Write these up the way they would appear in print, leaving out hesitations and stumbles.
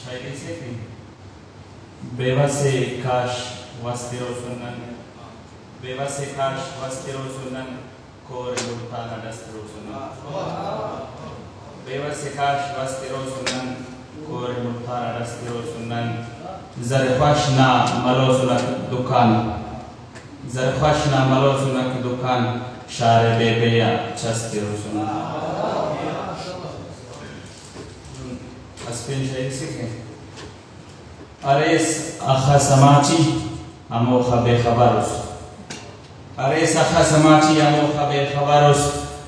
शायरी से थी बेवसे काश वस्तिरो सुनन बेवसे काश वस्तिरो सुनन कोर लुटा नडस्तिरो सुनन बेवसे काश वस्तिरो सुनन कोर लुटा नडस्तिरो सुनन जरफाशना मलो सुनक दुकान जरफाशना मलो सुनक दुकान शारे बेबेया चस्तिरो सुनन अस्पिन शायरी सीखें अरेस आखा समाची अमो खबे खबरुस अरेस आखा समाची अमो खबे खबरुस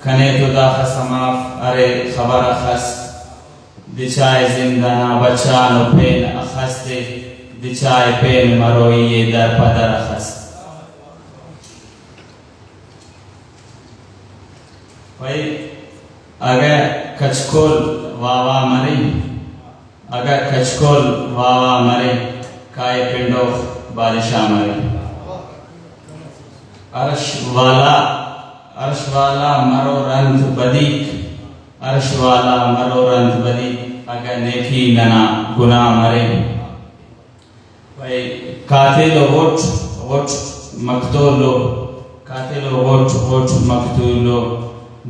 कने तो दाखा समाफ अरे खबर अखस दिचाए जिंदाना बचानो पेन अखस्ते दिचाए पेन मरोई ये दर पदर अखस भाई अगर कचकोल वावा मरी अगर कचकोल वावा मरे काय पिंडो बारिशा मरे अर्श वाला मरो रंध बदीक अर्श वाला मरो रंध बदीक अगर नेकी नना गुना मरे भाई कातिलो वोट मक्तूलो कातिलो वोट मक्तूलो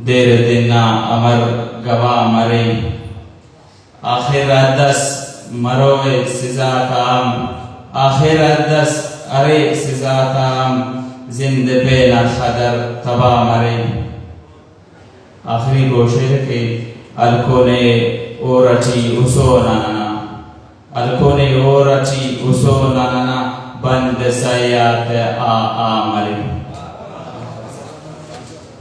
देर दिना अमर गवा मरे आखिर दस मरोए सिजा काम आखिर दस अरे सिजा काम जिंद बेना खदर तबा मरे आखिरी गोशे के अलकोने ओरची उसो नाना अलकोने ओरची उसो नाना बंद सयात आ मरे।